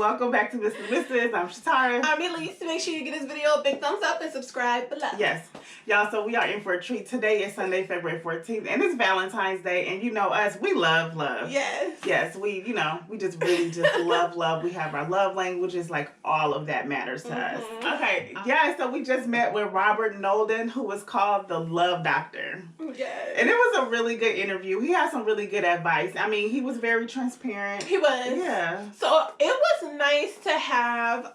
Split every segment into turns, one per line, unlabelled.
welcome back to Mr. Mrs. I'm Shatara.
I'm Elise. Make sure you give this video a big thumbs up and subscribe below.
Yes. Y'all, so we are in for a treat. Today is Sunday, February 14th, and it's Valentine's Day, and you know us, we love love.
Yes.
Yes, we just really love love. We have our love languages, like all of that matters to us. Okay, yeah, so we just met with Robert Nolden, who was called the Love Doctor.
Yes.
And it was a really good interview. He had some really good advice. I mean, he was very transparent.
He was.
Yeah.
So it was nice to have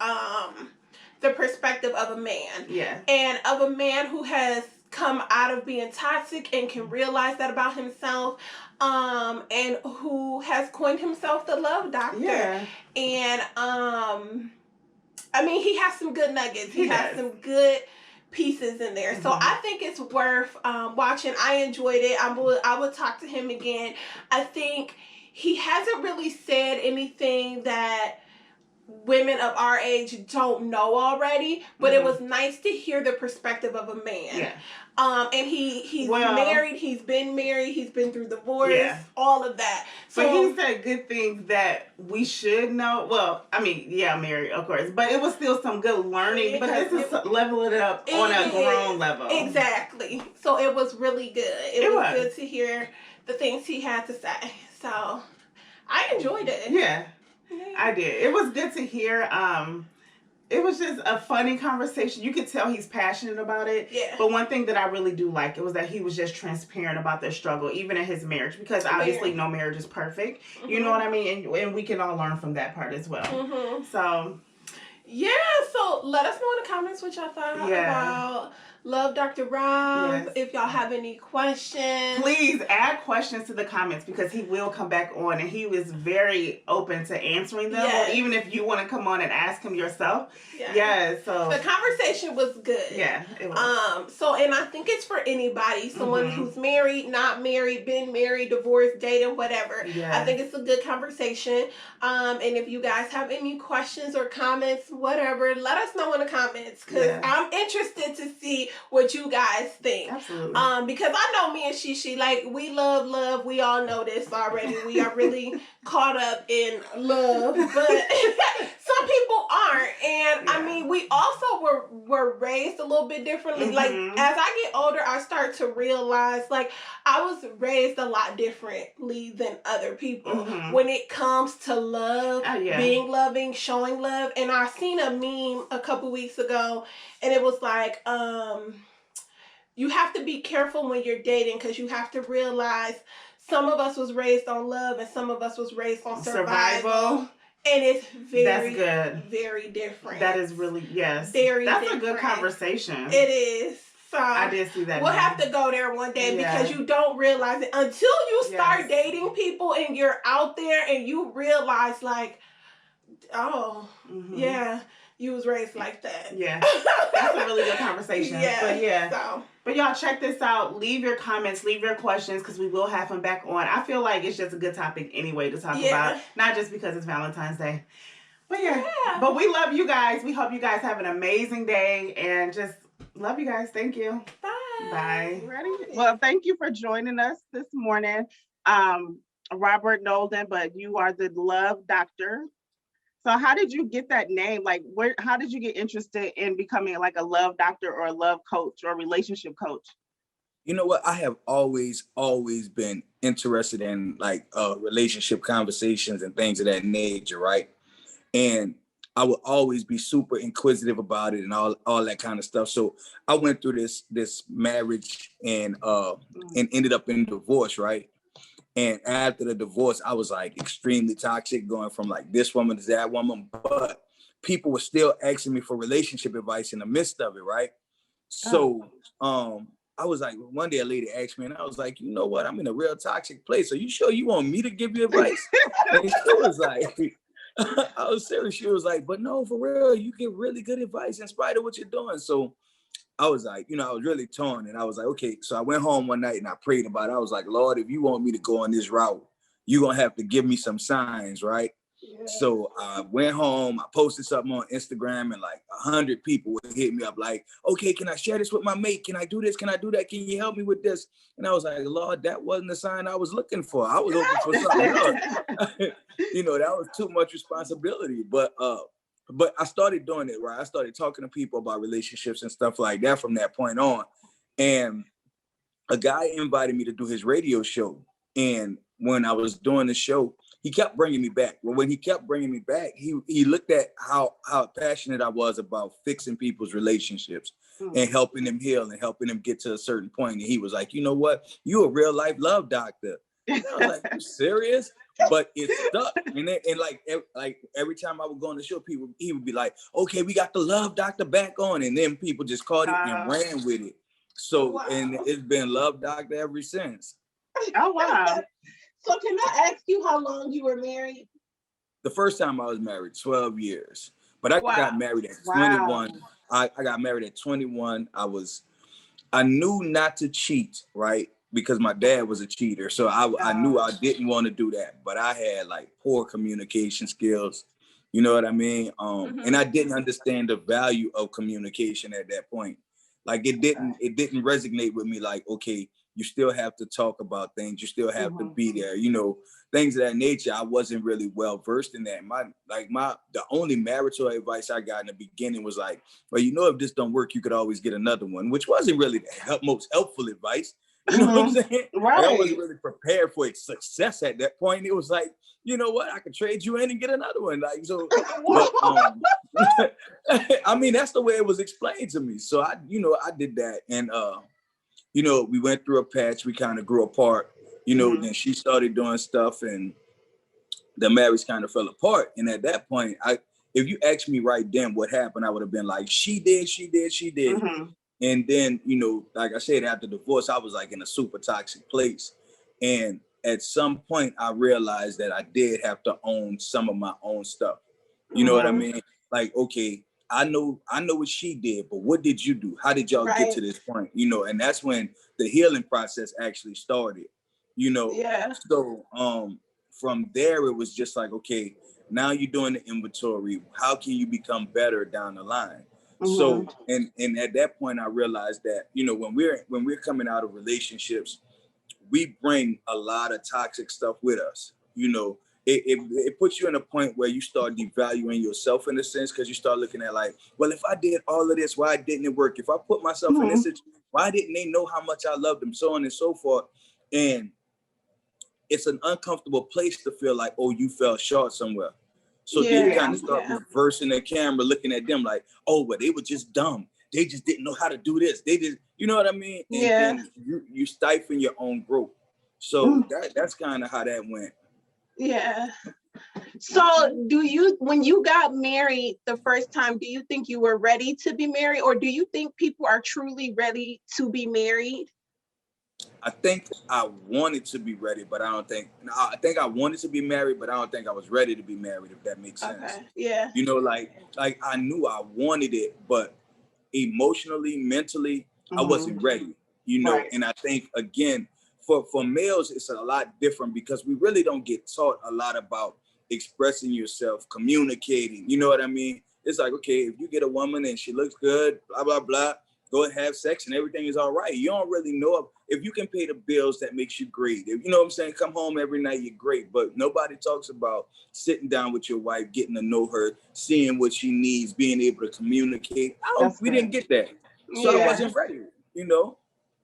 the perspective of a man.
Yeah.
And of a man who has come out of being toxic and can realize that about himself, and who has coined himself the Love Doctor.
Yeah.
And I mean, he has some good nuggets. He has
does.
some good pieces in there. So I think it's worth watching. I enjoyed it. I would talk to him again. I think he hasn't really said anything that women of our age don't know already, but it was nice to hear the perspective of a man.
Yeah.
And he's married, he's been through divorce, all of that.
So he said good things that we should know. Well, I mean, yeah, married, of course, but it was still some good learning, but this is leveling it up on a grown level.
Exactly. So it was really good. It was good to hear the things he had to say. So I enjoyed it.
Yeah. I did. It was good to hear. It was just a funny conversation. You could tell he's passionate about it.
Yeah.
But one thing that I really do like, it was that he was just transparent about their struggle, even in his marriage, because obviously no marriage is perfect. You know what I mean? And we can all learn from that part as well. So.
Yeah, so let us know in the comments what y'all thought about Love Dr. Rob. If y'all have any questions.
Please add questions to the comments because he will come back on and he was very open to answering them. Or even if you want to come on and ask him yourself. So
the conversation was good.
Yeah, it was.
So, and I think it's for anybody. Someone who's married, not married, been married, divorced, dating, whatever. I think it's a good conversation. And if you guys have any questions or comments, whatever, let us know in the comments because I'm interested to see what you guys think.
Absolutely.
Because I know me and Shishi, like, we love. We all know this already. We are really caught up in love, but some people aren't. And I mean, we also were raised a little bit differently. Like, as I get older, I start to realize, like, I was raised a lot differently than other people when it comes to love, being loving, showing love. And I seen a meme a couple weeks ago, and it was like, you have to be careful when you're dating because you have to realize some of us was raised on love and some of us was raised on survival. And it's very different.
That is really,
That's
a good conversation.
It is. So
I did see that.
We'll have to go there one day because you don't realize it until you start dating people and you're out there and you realize, like, you was raised like that. Yeah.
That's a really good conversation. But y'all check this out. Leave your comments, leave your questions because we will have him back on. I feel like it's just a good topic anyway to talk about. Not just because it's Valentine's Day. But but we love you guys. We hope you guys have an amazing day and just love you guys. Thank you. Bye. Ready? Well, thank you for joining us this morning. Robert Nolden, but you are the Love Doctor. So how did you get that name? Like, how did you get interested in becoming like a love doctor or a love coach or relationship coach?
You know what? I have always been interested in like relationship conversations and things of that nature, right? And I would always be super inquisitive about it and all that kind of stuff. So I went through this marriage and ended up in divorce, right? And after the divorce, I was like extremely toxic, going from like this woman to that woman. But people were still asking me for relationship advice in the midst of it, right? So I was like, one day a lady asked me, and I was like, you know what? I'm in a real toxic place. Are you sure you want me to give you advice? And she was like, I was serious. She was like, but no, for real, you get really good advice in spite of what you're doing. So I was like, I was really torn, and I was like, okay. So I went home one night and I prayed about it. I was like, Lord, if you want me to go on this route, you're going to have to give me some signs, right? So I went home, I posted something on Instagram, and like 100 people would hit me up like, okay, can I share this with my mate? Can I do this? Can I do that? Can you help me with this? And I was like, Lord, that wasn't the sign I was looking for. I was looking for something else. You know, that was too much responsibility. But I started doing it, right? I started talking to people about relationships and stuff like that from that point on. And a guy invited me to do his radio show. And when I was doing the show, he kept bringing me back. Well, when he kept bringing me back, he looked at how passionate I was about fixing people's relationships and helping them heal and helping them get to a certain point. And he was like, you know what? You a real life love doctor. And I was like, you serious? But it stuck. And like every time I would go on the show, he would be like, okay, we got the love doctor back on. And then people just caught it and ran with it. So, and it's been love doctor ever since.
Oh, wow.
So can I ask you how long you were married?
The first time I was married, 12 years. But I got married at 21. I got married at 21. I knew not to cheat, right? Because my dad was a cheater. So I knew I didn't want to do that. But I had like poor communication skills. You know what I mean? And I didn't understand the value of communication at that point. Like it didn't resonate with me like, okay, you still have to talk about things. You still have to be there, you know, things of that nature. I wasn't really well versed in that. The only marital advice I got in the beginning was like, well, you know, if this don't work, you could always get another one, which wasn't really the most helpful advice. You know what I'm saying?
Right.
I wasn't really prepared for its success at that point. It was like, you know what? I could trade you in and get another one. Like, so, but, I mean, that's the way it was explained to me. So I did that. And, you know, we went through a patch, we kind of grew apart, you know, then she started doing stuff and the marriage kind of fell apart. And at that point, if you asked me right then what happened, I would have been like, she did. And then, you know, like I said, after divorce, I was like in a super toxic place. And at some point I realized that I did have to own some of my own stuff. You know what I mean? Like, okay, I know what she did, but what did you do? How did y'all get to this point? You know, and that's when the healing process actually started, you know? Yeah. So from there, it was just like, okay, now you're doing the inventory. How can you become better down the line? So, and at that point, I realized that, you know, when we're coming out of relationships, we bring a lot of toxic stuff with us. You know, it puts you in a point where you start devaluing yourself in a sense, because you start looking at like, well, if I did all of this, why didn't it work? If I put myself in this situation, why didn't they know how much I loved them? So on and so forth. And it's an uncomfortable place to feel like, oh, you fell short somewhere. So then you kind of start reversing the camera, looking at them like, oh, well, they were just dumb. They just didn't know how to do this. They just, you know what I mean? And then you stifle your own growth. So that's kind of how that went.
Yeah. So when you got married the first time, do you think you were ready to be married, or do you think people are truly ready to be married?
I think I wanted to be ready, but I think I wanted to be married, but I don't think I was ready to be married, if that makes sense.
Okay. Yeah.
You know, like I knew I wanted it, but emotionally, mentally, I wasn't ready, you know. And I think, again, for males, it's a lot different because we really don't get taught a lot about expressing yourself, communicating, you know what I mean? It's like, okay, if you get a woman and she looks good, blah, blah, blah, go and have sex and everything is all right. You don't really know if you can pay the bills, that makes you great. If, you know what I'm saying? Come home every night, you're great. But nobody talks about sitting down with your wife, getting to know her, seeing what she needs, being able to communicate. We didn't get that. So I wasn't ready, you know?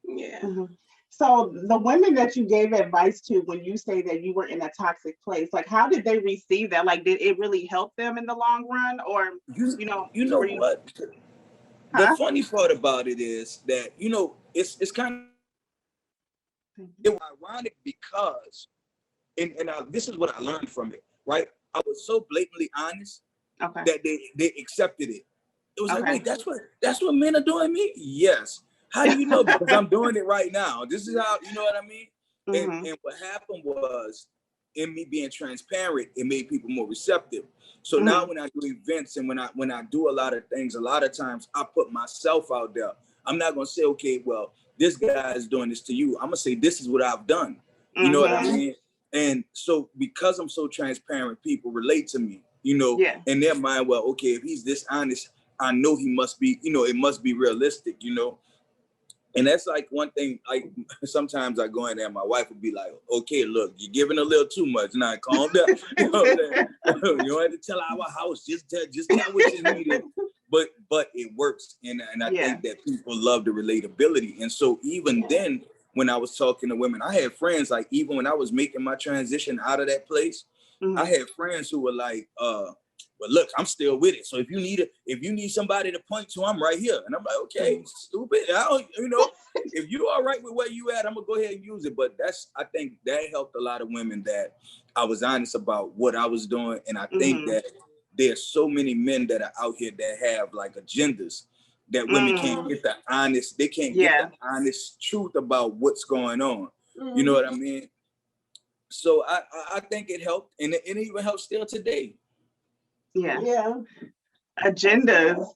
Yeah.
So the women that you gave advice to when you say that you were in a toxic place, like how did they receive that? Like, did it really help them in the long run? Or,
you know what? The funny part about it is that, you know, it's kind of ironic because, and this is what I learned from it, right? I was so blatantly honest that they accepted it. It was like, wait, that's what men are doing me? Yes. How do you know? Because I'm doing it right now. This is how, you know what I mean? And what happened was, in me being transparent, it made people more receptive. So now when I do events and when I do a lot of things, a lot of times I put myself out there. I'm not gonna say, okay, well, this guy is doing this to you. I'm gonna say, this is what I've done. You know what I mean? And so because I'm so transparent, people relate to me, you know, in their mind, well, okay, if he's this honest, I know he must be, you know, it must be realistic, you know. And that's like one thing, like sometimes I go in there and my wife would be like, okay, look, you're giving a little too much. Now calm down. You know what I'm saying? You don't have to tell our house, just tell what you need. But it works. And I think that people love the relatability. And so even then, when I was talking to women, I had friends, like even when I was making my transition out of that place, I had friends who were like, but look, I'm still with it. So if you need somebody to point to, I'm right here. And I'm like, okay, stupid. You know, if you all right with where you at, I'm gonna go ahead and use it. But I think that helped a lot of women that I was honest about what I was doing. And I think that there's so many men that are out here that have like agendas that women can't get the honest, they can't get the honest truth about what's going on. You know what I mean? So I think it helped, and it even helps still today.
Agendas.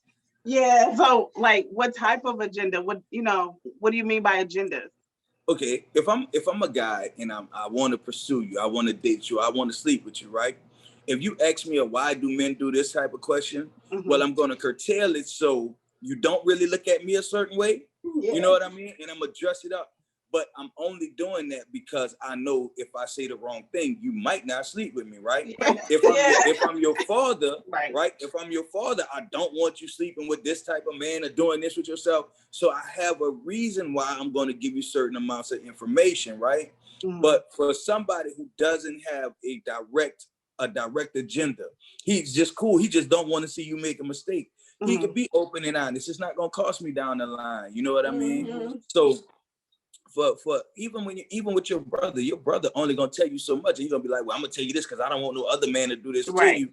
Yeah.
So like what type of agenda? What do you mean by agendas?
Okay, if I'm a guy and I want to pursue you, I want to date you, I want to sleep with you, right? If you ask me why do men do this type of question, well, I'm going to curtail it so you don't really look at me a certain way. You know what I mean? And I'm gonna dress it up. But I'm only doing that because I know if I say the wrong thing, you might not sleep with me, right? If I'm your father, right? If I'm your father, I don't want you sleeping with this type of man or doing this with yourself. So I have a reason why I'm going to give you certain amounts of information, right? But for somebody who doesn't have a direct agenda, he's just cool. He just don't want to see you make a mistake. He could be open and honest. It's not going to cost me down the line. You know what I mean? So for even with your brother only gonna tell you so much, and he's gonna be like, well, I'm gonna tell you this because I don't want no other man to do this to you.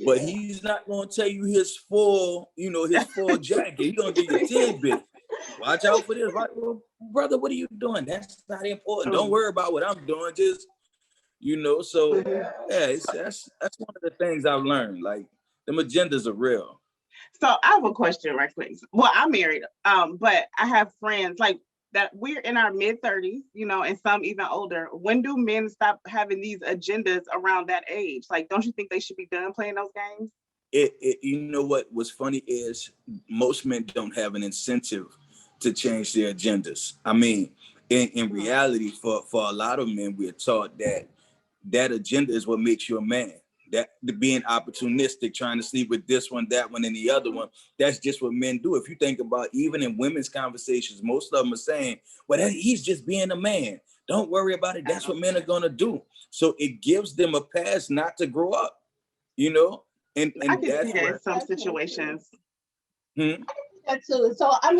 But he's not gonna tell you his full jacket. He's gonna give you a tidbit. Watch out for this, right? Well, brother, what are you doing? That's not important. Don't worry about what I'm doing. Just so that's one of the things I've learned. Like them agendas are real.
So I have a question right quick. Well, I'm married, but I have friends like that we're in our mid-30s, and some even older. When do men stop having these agendas around that age? Like, don't you think they should be done playing those games?
You know what's funny is most men don't have an incentive to change their agendas. I mean, in reality, for a lot of men, we're taught that agenda is what makes you a man. That being opportunistic, trying to sleep with this one, that one, and the other one, that's just what men do. If you think about even in women's conversations, most of them are saying, well, he's just being a man. Don't worry about it. That's what men are going to do. So it gives them a pass not to grow up, And
I can see that in some situations.
That too. So I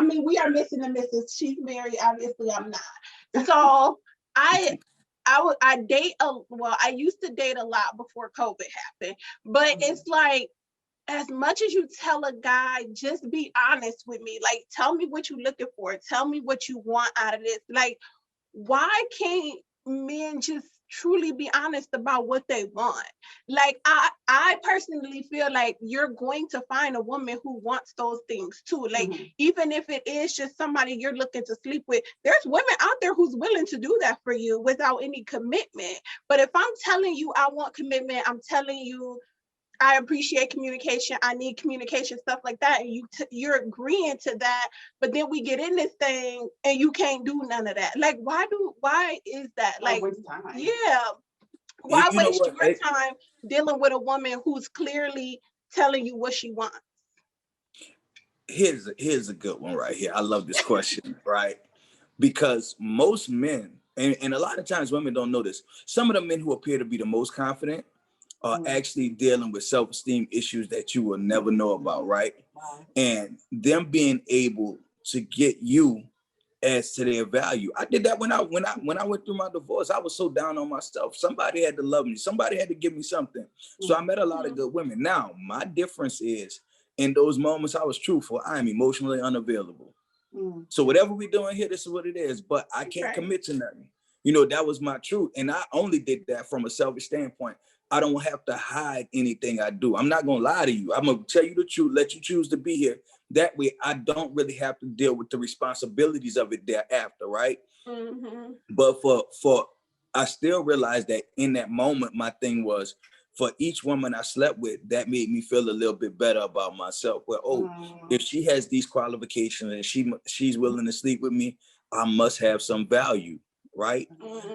mean, we are missing the missus. She's married. Obviously, I'm not. So I used to date a lot before COVID happened, but it's like, as much as you tell a guy, just be honest with me. Like, tell me what you're looking for. Tell me what you want out of this. Like, why can't men just truly be honest about what they want? Like, I personally feel like you're going to find a woman who wants those things too. Like, even if it is just somebody you're looking to sleep with, there's women out there who's willing to do that for you without any commitment. But if I'm telling you I want commitment, I'm telling you I appreciate communication, I need communication, stuff like that, and you're agreeing to that, but then we get in this thing and you can't do none of that. Like, why is that? Like, why waste your time dealing with a woman who's clearly telling you what she wants?
Here's a good one right here. I love this question, right? Because most men, and a lot of times women don't know this, some of the men who appear to be the most confident are actually dealing with self-esteem issues that you will never know about, right? Wow. And them being able to get you as to their value. I did that when I went through my divorce. I was so down on myself. Somebody had to love me. Somebody had to give me something. So I met a lot of good women. Now, my difference is in those moments I was truthful, I am emotionally unavailable. So whatever we're doing here, this is what it is, but I can't commit to nothing. That was my truth. And I only did that from a selfish standpoint. I don't have to hide anything I do. I'm not going to lie to you. I'm going to tell you the truth, let you choose to be here. That way, I don't really have to deal with the responsibilities of it thereafter, right? But for I still realized that in that moment, my thing was, for each woman I slept with, that made me feel a little bit better about myself. Well, if she has these qualifications and she's willing to sleep with me, I must have some value, right?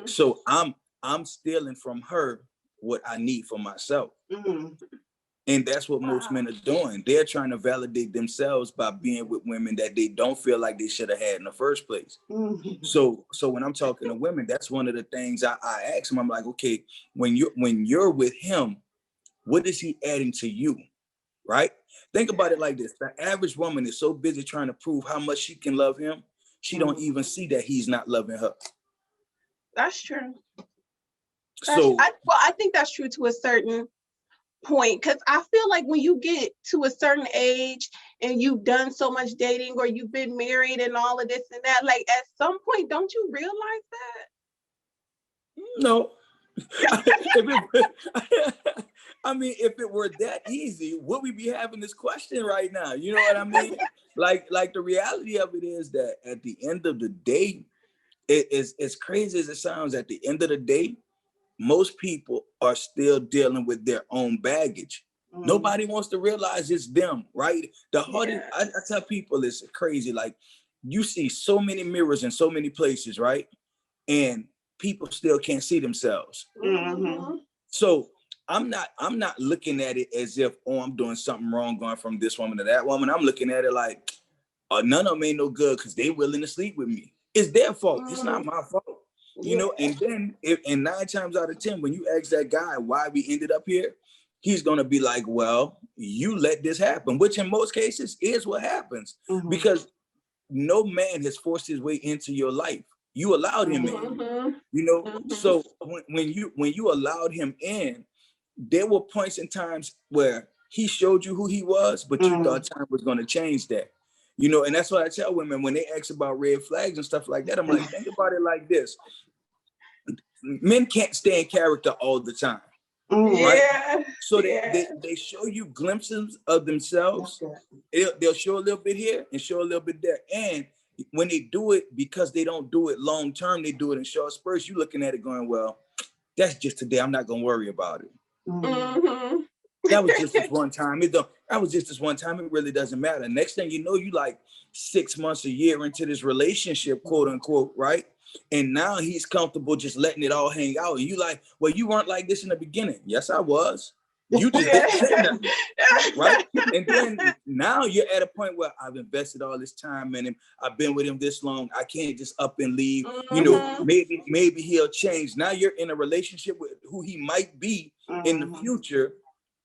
So I'm stealing from her what I need for myself. And that's what most men are doing. They're trying to validate themselves by being with women that they don't feel like they should have had in the first place. So when I'm talking to women, that's one of the things I ask them. I'm like, okay, when you're with him, what is he adding to you? Right? Think about it like this. The average woman is so busy trying to prove how much she can love him, she don't even see that he's not loving her.
That's true.
I
think that's true to a certain point, because I feel like when you get to a certain age and you've done so much dating or you've been married and all of this and that, like at some point, don't you realize that?
No. I mean, if it were that easy, would we be having this question right now? You know what I mean? Like the reality of it is that at the end of the day, it is as crazy as it sounds. At the end of the day, most people are still dealing with their own baggage. Nobody wants to realize it's them, right? The hardest, I tell people, it's crazy. Like, you see so many mirrors in so many places, right? And people still can't see themselves. So I'm not looking at it as if, oh, I'm doing something wrong going from this woman to that woman. I'm looking at it like, none of them ain't no good because they willing to sleep with me. It's their fault. It's not my fault. You know, and then and 9 times out of 10, when you ask that guy why we ended up here, he's gonna be like, well, you let this happen, which in most cases is what happens, because no man has forced his way into your life. You allowed him in, you know. So when you allowed him in, there were points in times where he showed you who he was, but you thought time was gonna change that. You know, and that's what I tell women when they ask about red flags and stuff like that. I'm like, think about it like this. Men can't stay in character all the time. Right? So they show you glimpses of themselves. They'll show a little bit here and show a little bit there. And when they do it, because they don't do it long term, they do it in short spurts. You're looking at it going, well, that's just today. I'm not gonna worry about it. That was just this one time. That was just this one time. It really doesn't matter. Next thing you know, you like 6 months, a year into this relationship, quote unquote, right? And now he's comfortable just letting it all hang out. And you like, well, you weren't like this in the beginning. Yes, I was. You just didn't say nothing, right? And then now you're at a point where I've invested all this time in him. I've been with him this long. I can't just up and leave. You know, maybe he'll change. Now you're in a relationship with who he might be in the future.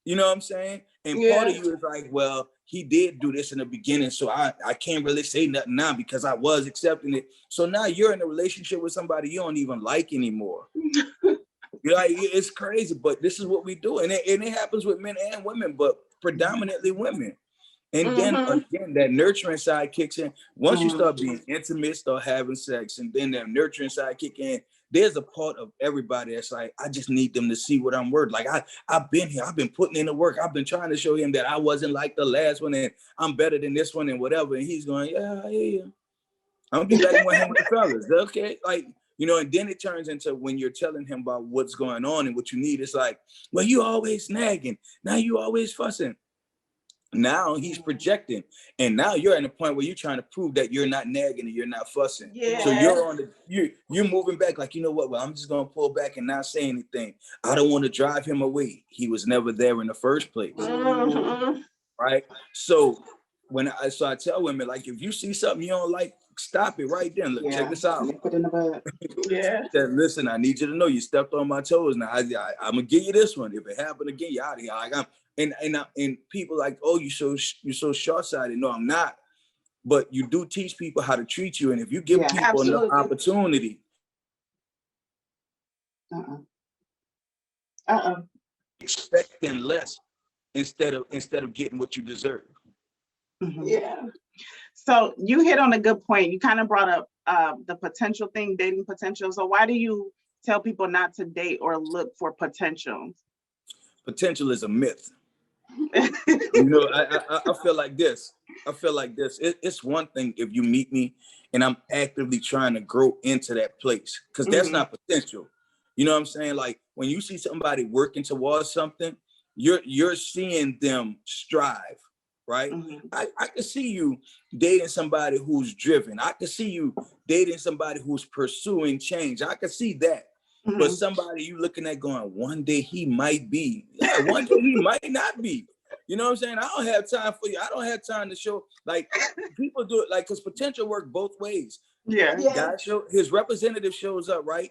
You know what I'm saying? And part of you is like, well, he did do this in the beginning, so I can't really say nothing now because I was accepting it. So now you're in a relationship with somebody you don't even like anymore. You're like, it's crazy, but this is what we do. And it happens with men and women, but predominantly women. And then again, that nurturing side kicks in. Once you start being intimate, start having sex, and then that nurturing side kick in, there's a part of everybody that's like, I just need them to see what I'm worth. Like I've been here, I've been putting in the work. I've been trying to show him that I wasn't like the last one and I'm better than this one and whatever. And he's going, yeah, I hear you. I'm gonna be letting one hang with the fellas. Okay. Like, you know, and then it turns into when you're telling him about what's going on and what you need, it's like, well, you always nagging. Now you always fussing. Now he's projecting, and now you're at a point where you're trying to prove that you're not nagging and you're not fussing. So you're moving back, like, you know what? Well, I'm just gonna pull back and not say anything. I don't want to drive him away. He was never there in the first place, right? So I tell women, like, if you see something you don't like, stop it right then. Look, check this out. Said, listen, I need you to know you stepped on my toes. Now I'm gonna give you this one. If it happened again, you're out of here. Like and people like, oh, you're so short-sighted. No, I'm not. But you do teach people how to treat you, and if you give people enough opportunity, expecting less instead of getting what you deserve.
So you hit on a good point. You kind of brought up the potential thing, dating potential. So why do you tell people not to date or look for potential?
Potential is a myth. You know, I feel like this. It's one thing if you meet me and I'm actively trying to grow into that place, because that's not potential. You know what I'm saying? Like when you see somebody working towards something, you're seeing them strive, right?
Mm-hmm.
I can see you dating somebody who's driven. I can see you dating somebody who's pursuing change. I can see that.
Mm-hmm.
But somebody you looking at going, one day he might be. Yeah, one day he might not be. You know what I'm saying? I don't have time for you. I don't have time to show, like, people do it, like, because potential work both ways.
Yeah.
God his representative shows up, right?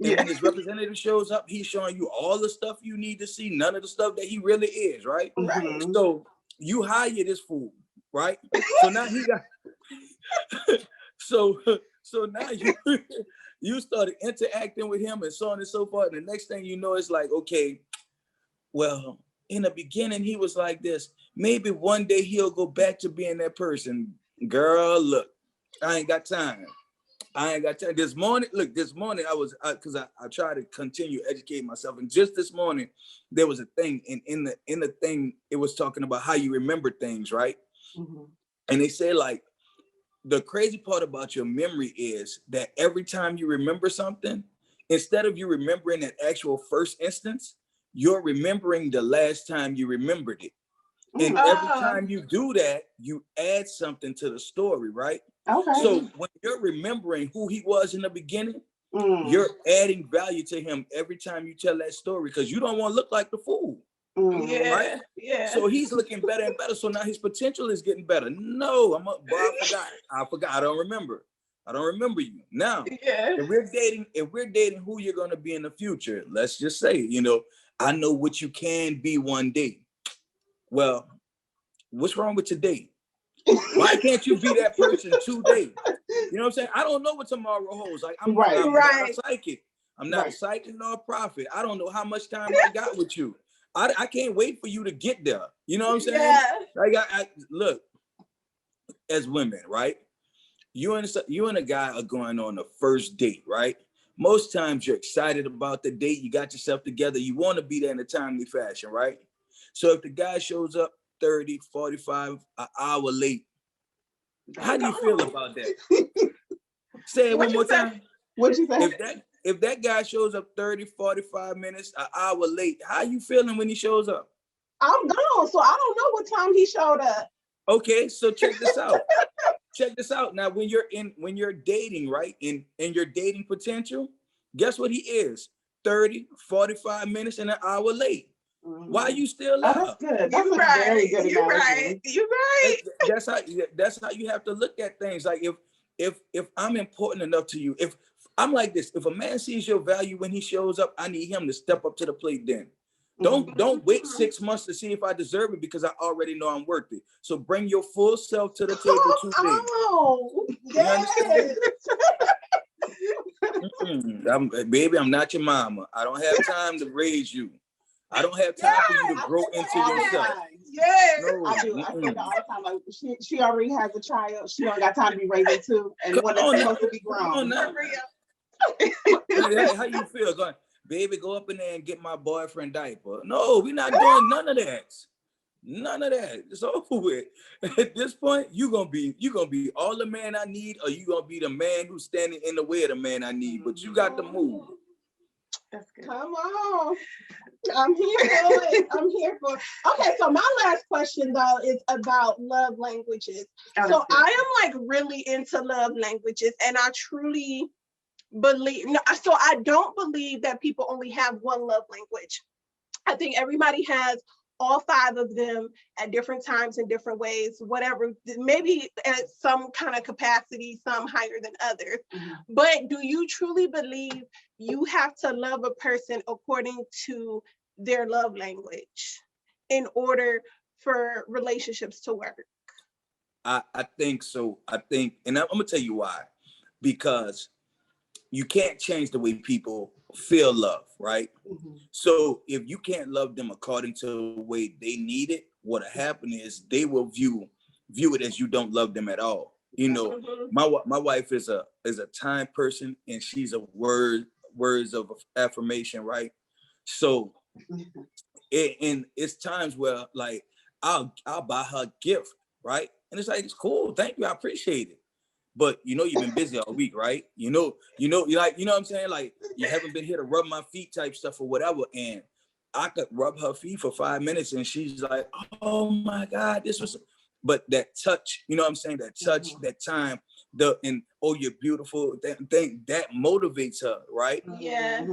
And when his representative shows up, he's showing you all the stuff you need to see, none of the stuff that he really is, right?
Mm-hmm.
So you hire this fool, right? So now he got so now you started interacting with him and so on and so forth. And the next thing you know, it's like, okay, well, in the beginning, he was like this. Maybe one day he'll go back to being that person. Girl, look, I ain't got time. This morning I was, because I try to continue educating myself. And just this morning, there was a thing in the thing, it was talking about how you remember things, right?
Mm-hmm.
And they say, like, the crazy part about your memory is that every time you remember something, instead of you remembering that actual first instance, you're remembering the last time you remembered it. And every time you do that, you add something to the story, right?
Okay.
So when you're remembering who he was in the beginning, you're adding value to him every time you tell that story, because you don't want to look like the fool. Right?
Yeah.
So he's looking better and better. So now his potential is getting better. No, I forgot. I don't remember you. Now, if we're dating who you're gonna be in the future, let's just say, I know what you can be one day. Well, what's wrong with today? Why can't you be that person today? You know what I'm saying? I don't know what tomorrow holds. Like I'm not a psychic. I'm not a psychic nor a prophet. I don't know how much time I got with you. I can't wait for you to get there. You know what I'm saying?
Yeah.
Like I look, as women, right? You and a guy are going on the first date, right? Most times you're excited about the date. You got yourself together. You want to be there in a timely fashion, right? So if the guy shows up 30, 45, an hour late, how do you feel about that? Say it one more time.
What'd you say?
If that guy shows up 30, 45 minutes, an hour late, how you feeling when he shows up?
I'm gone, so I don't know what time he showed up.
Okay, so check this out. Check this out. Now, when you're dating, right, in your dating potential, guess what he is? 30, 45 minutes and an hour late. Why are you still there?
Oh, that's good. That's very good.
You're right.
That's how you have to look at things. Like if I'm important enough to you, if I'm like this, if a man sees your value when he shows up, I need him to step up to the plate then. Don't wait 6 months to see if I deserve it, because I already know I'm worth it. So bring your full self to the table today.
Oh, yes.
Baby, I'm not your mama. I don't have time to raise you. I don't have time for you to grow into yourself.
Yes.
No.
I do. I say that all the time. Like she already has a child. She don't got time to be raising two, and one that's supposed to be grown.
Hey, how you feel? Going, baby, go up in there and get my boyfriend diaper. No, we're not doing none of that. None of that. It's over with. At this point, you gonna be all the man I need, or you gonna be the man who's standing in the way of the man I need. But you got to move.
That's good.
Come on. I'm here for it. Okay, so my last question though is about love languages. So I am like really into love languages, and I truly believe, so I don't believe that people only have one love language. I think everybody has all 5 of them at different times in different ways, whatever, maybe at some kind of capacity, some higher than others. But do you truly believe you have to love a person according to their love language in order for relationships to work?
I think so. And I'm gonna tell you why. Because you can't change the way people feel love, right? So if you can't love them according to the way they need it, what'll happen is they will view it as you don't love them at all. My wife is a time person, and she's a words of affirmation, right? So and it's times where like I'll buy her a gift, right? And it's like, it's cool, thank you, I appreciate it. but you know you've been busy all week, right? You know, you like, you know what I'm saying? Like, you haven't been here to rub my feet type stuff or whatever. And I could rub her feet for 5 minutes and she's like, oh my God, this was, but that touch, you know what I'm saying? That touch, that time, oh, you're beautiful, that thing, that motivates her, right?
Yeah.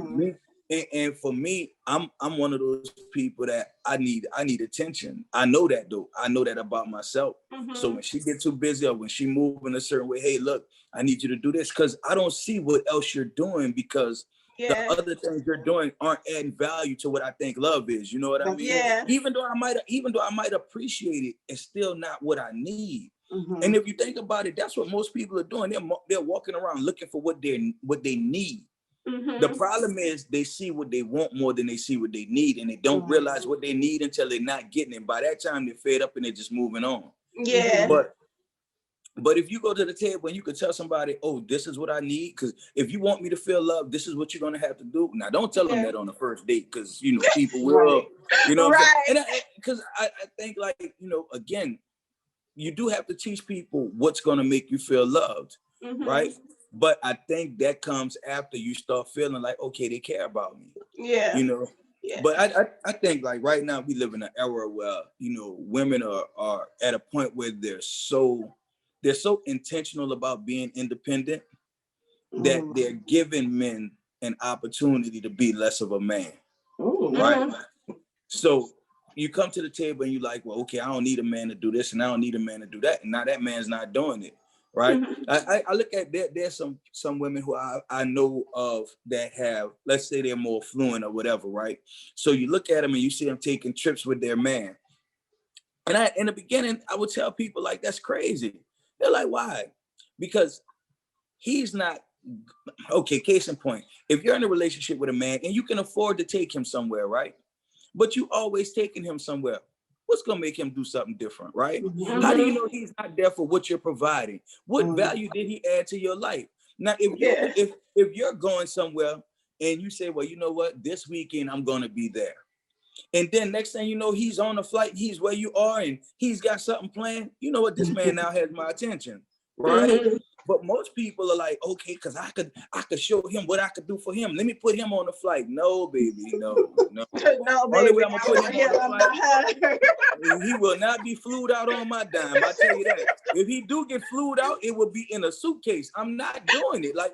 And for me, I'm one of those people that I need attention. I know that though. I know that about myself. So when she gets too busy or when she moves in a certain way, hey, look, I need you to do this because I don't see what else you're doing because the other things you're doing aren't adding value to what I think love is. You know what I mean?
Yeah.
Even though I might appreciate it, it's still not what I need. And if you think about it, that's what most people are doing. They're walking around looking for what they need. The problem is they see what they want more than they see what they need, and they don't realize what they need until they're not getting it. By that time, they're fed up and they're just moving on.
Yeah.
But if you go to the table and you can tell somebody, oh, this is what I need, because if you want me to feel love, this is what you're gonna have to do. Now, don't tell them that on the first date, because you know people will, you know, what I'm saying? And because I think, like, you know, again, you do have to teach people what's gonna make you feel loved, right? But I think that comes after you start feeling like, okay, they care about me.
Yeah.
You know? Yeah. But I think like right now we live in an era where, you know, women are at a point where they're so intentional about being independent that they're giving men an opportunity to be less of a man. Right? So you come to the table and you're like, well, okay, I don't need a man to do this and I don't need a man to do that. And now that man's not doing it. Right. I look at there's some women who I know of that have, let's say they're more fluent or whatever. Right. So you look at them and you see them taking trips with their man. And in the beginning, I would tell people like, that's crazy. They're like, why? Because he's not. OK, case in point, if you're in a relationship with a man and you can afford to take him somewhere. Right. But you always taking him somewhere. What's gonna make him do something different, right? How do you know he's not there for what you're providing? What value did he add to your life? Now, if you're going somewhere and you say, well, you know what, this weekend I'm gonna be there, and then next thing you know, he's on a flight, he's where you are, and he's got something planned. You know what, this man now has my attention, right? But most people are like, okay, because I could show him what I could do for him. Let me put him on the flight. No, baby, no.
No, baby.
Only way I'm gonna put him on the flight, he will not be flued out on my dime. I tell you that. If he do get flued out, it will be in a suitcase. I'm not doing it. Like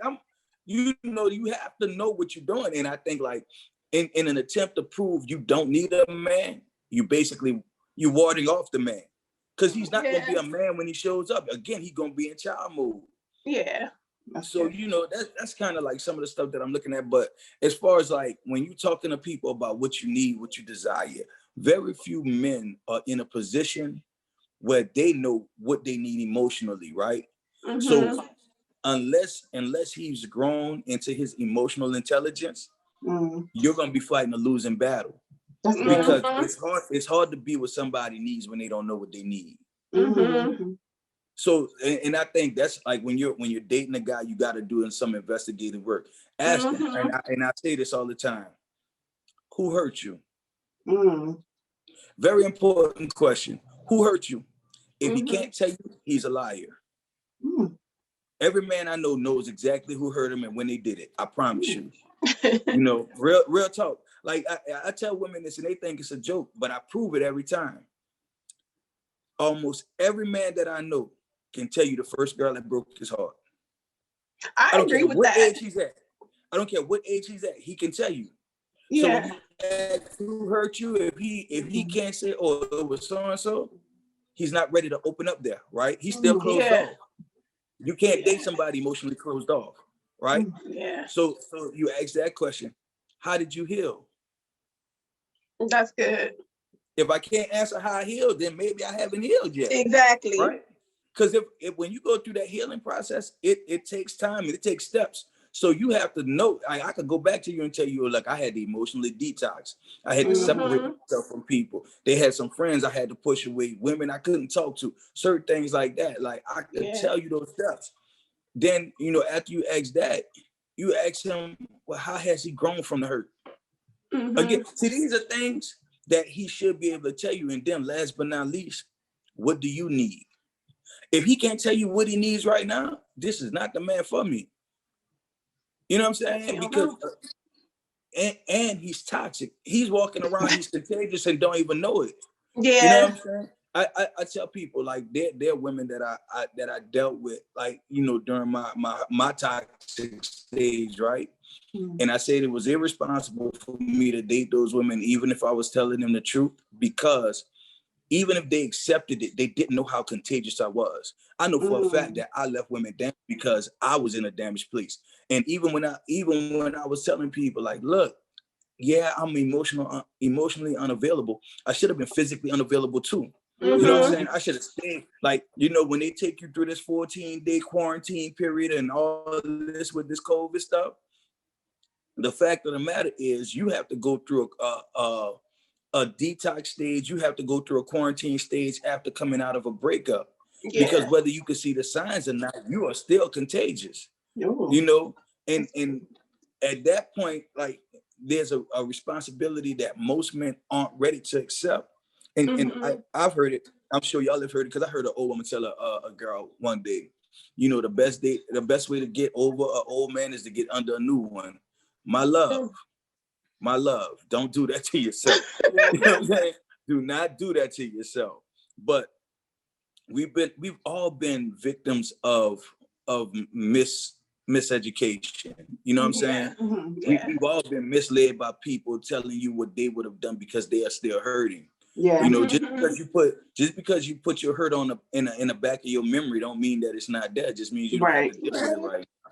you know, you have to know what you're doing. And I think like in an attempt to prove you don't need a man, you warding off the man. Because he's not gonna be a man when he shows up. Again, he's gonna be in child mode.
Yeah.
So, you know, that's kind of like some of the stuff that I'm looking at. But as far as like when you're talking to people about what you need, what you desire, very few men are in a position where they know what they need emotionally, right? So unless he's grown into his emotional intelligence, you're gonna be fighting a losing battle. Because it's hard to be what somebody needs when they don't know what they need. So, and I think that's like when you're dating a guy, you got to do some investigative work. Ask him, and I say this all the time: who hurt you? Very important question. Who hurt you? If he can't tell you, he's a liar. Every man I know knows exactly who hurt him and when they did it. I promise you. You know, real talk. Like I tell women this and they think it's a joke, but I prove it every time. Almost every man that I know can tell you the first girl that broke his heart.
I agree with
what
that.
Age he's at. I don't care what age he's at. He can tell you. Yeah. So when you ask who hurt you, if he can't say, oh, it was so and so, he's not ready to open up there, right? He's still closed off. You can't date somebody emotionally closed off, right?
Yeah.
So you ask that question: how did you heal?
That's good.
If I can't answer how I healed, then maybe I haven't healed yet.
Exactly.
Right? Because if when you go through that healing process, it takes time and it takes steps. So you have to know. I could go back to you and tell you, like, I had to emotionally detox. I had to separate myself from people. They had some friends I had to push away, women I couldn't talk to, certain things like that. Like I could tell you those steps. Then, you know, after you ask that, you ask him, well, how has he grown from the hurt? Again, see, these are things that he should be able to tell you. And then last but not least, what do you need? If he can't tell you what he needs right now, this is not the man for me. You know what I'm saying? Because and he's toxic. He's walking around, he's contagious and don't even know it.
Yeah.
You know what I'm saying? I tell people, like, there are women that I dealt with, like, you know, during my toxic stage, right? Mm-hmm. And I said it was irresponsible for me to date those women, even if I was telling them the truth, because even if they accepted it, they didn't know how contagious I was. I know for a fact that I left women damaged because I was in a damaged place. And even when I was telling people, like, look, yeah, I'm emotionally unavailable, I should have been physically unavailable too. Mm-hmm. You know what I'm saying? I should have stayed. Like, you know, when they take you through this 14-day quarantine period and all this with this COVID stuff, the fact of the matter is you have to go through a detox stage. You have to go through a quarantine stage after coming out of a breakup. Yeah. Because whether you can see the signs or not, you are still contagious. Ooh. You know, and at that point, like, there's a responsibility that most men aren't ready to accept. And, mm-hmm. and I've heard it. I'm sure y'all have heard it, because I heard an old woman tell a girl one day, you know, the best way to get over an old man is to get under a new one. My love, don't do that to yourself. You know what I'm saying? Do not do that to yourself. But we've all been victims of miseducation. You know what I'm saying? Mm-hmm. Yeah. We've all been misled by people telling you what they would have done because they are still hurting. Yeah. You know, just because you put your hurt in the back of your memory don't mean that it's not there. It just means you don't have to deal with it right now.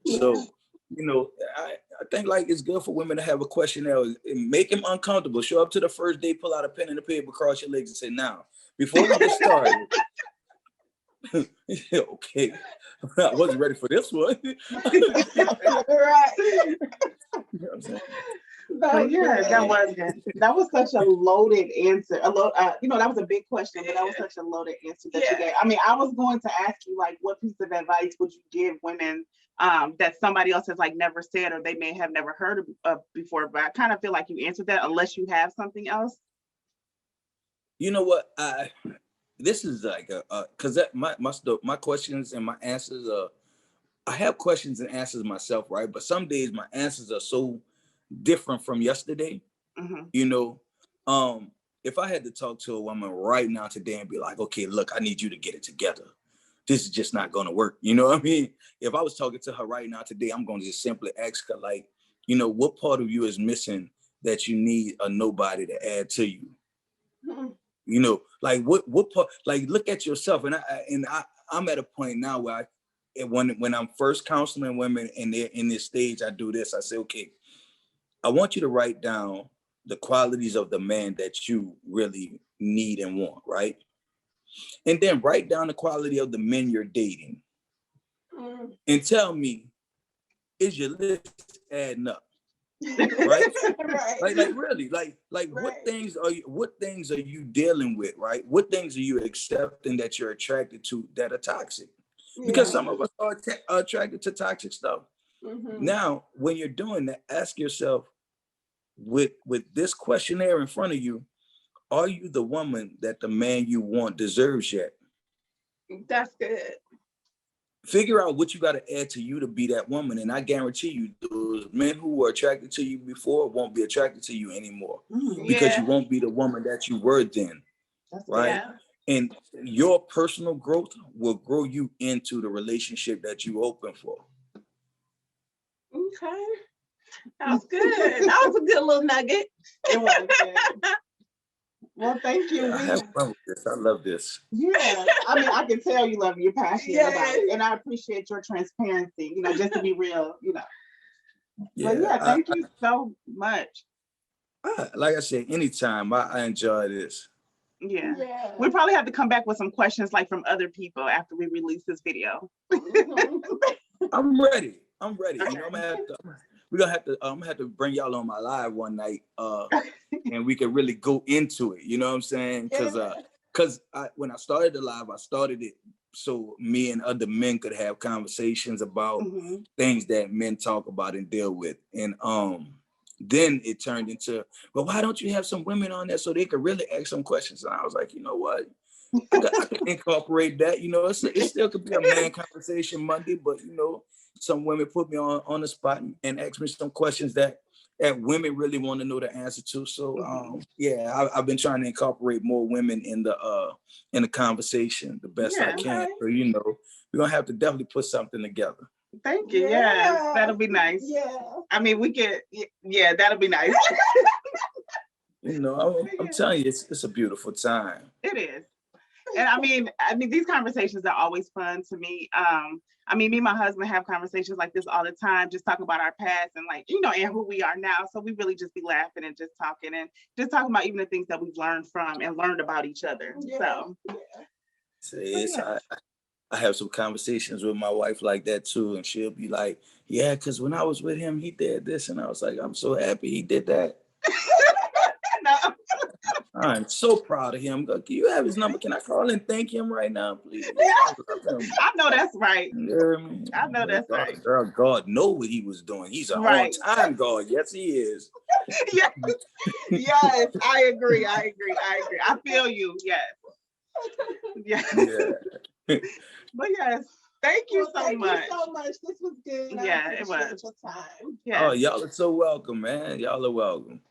Yeah. So, you know, I think, like, it's good for women to have a questionnaire. Make them uncomfortable. Show up to the first day, pull out a pen and a paper, cross your legs and say, now, before we get started, okay, I wasn't ready for this one.
Right.
You know what I'm saying?
But yeah, that was good. That was such a loaded answer. You know, that was a big question, but that was such a loaded answer that you gave. I mean, I was going to ask you, like, what piece of advice would you give women that somebody else has, like, never said or they may have never heard of before? But I kind of feel like you answered that, unless you have something else.
You know what? This is like because my questions and my answers I have questions and answers myself, right? But some days my answers are so different from yesterday. Mm-hmm. You know, if I had to talk to a woman right now today and be like, okay, look, I need you to get it together, this is just not going to work. You know what I mean? If I was talking to her right now today, I'm going to just simply ask her, like, you know, what part of you is missing that you need a nobody to add to you? Mm-hmm. You know, like what part, like, look at yourself. And I'm at a point now where when I'm first counseling women and they're in this stage, I do this. I say, okay, I want you to write down the qualities of the man that you really need and want, right? And then write down the quality of the men you're dating. Mm. And tell me, is your list adding up? Right? Right. Like really, like right. What things are you dealing with, right? What things are you accepting that you're attracted to that are toxic? Yeah. Because some of us are attracted to toxic stuff. Mm-hmm. Now, when you're doing that, ask yourself, with this questionnaire in front of you, are you the woman that the man you want deserves yet?
That's good.
Figure out what you got to add to you to be that woman. And I guarantee you, those men who were attracted to you before won't be attracted to you anymore. Because you won't be the woman that you were then. Right? Yeah. And your personal growth will grow you into the relationship that you open for.
Okay. That was good. That was a good little nugget. It was good.
Well, thank you.
Yeah, I have fun with this. I love this.
Yeah. I mean, I can tell you love it. You're passionate about it. And I appreciate your transparency, you know, just to be real, you know. Yeah, but yeah, thank you so much.
Like I said, anytime. I enjoy this.
Yeah. We probably have to come back with some questions, like, from other people after we release this video.
I'm ready. Okay. You know, I'm gonna have to bring y'all on my live one night, and we can really go into it. You know what I'm saying? Because when I started the live, I started it so me and other men could have conversations about things that men talk about and deal with. And then it turned into, well, why don't you have some women on there so they could really ask some questions? And I was like, you know what? I could incorporate that. You know, it still could be a man conversation Monday, but you know, some women put me on the spot and ask me some questions that women really want to know the answer to. So yeah, I've been trying to incorporate more women in the conversation the best I can. So you know, we're gonna have to definitely put something together.
Thank you. Yeah, that'll be nice. Yeah. I mean, we can. Yeah, that'll be nice.
You know, I'm telling you, it's a beautiful time.
It is. And I mean, these conversations are always fun to me. I mean, me and my husband have conversations like this all the time, just talking about our past and like, you know, and who we are now. So we really just be laughing and just talking about even the things that we've learned from and learned about each other. Yeah.
So I have some conversations with my wife like that too. And she'll be like, yeah, because when I was with him, he did this. And I was like, I'm so happy he did that.
No.
I'm so proud of him. Can you have his number? Can I call and thank him right now, please?
I know that's right. I know that's right.
God know what he was doing. He's an on-time God. Yes, he is.
Yes. Yes, I agree. I feel you. Yes. Yes. Yeah. But yes, thank you so much.
Thank you so much. This was good.
Yeah, it was.
Time.
Yes. Oh, y'all are so welcome, man. Y'all are welcome.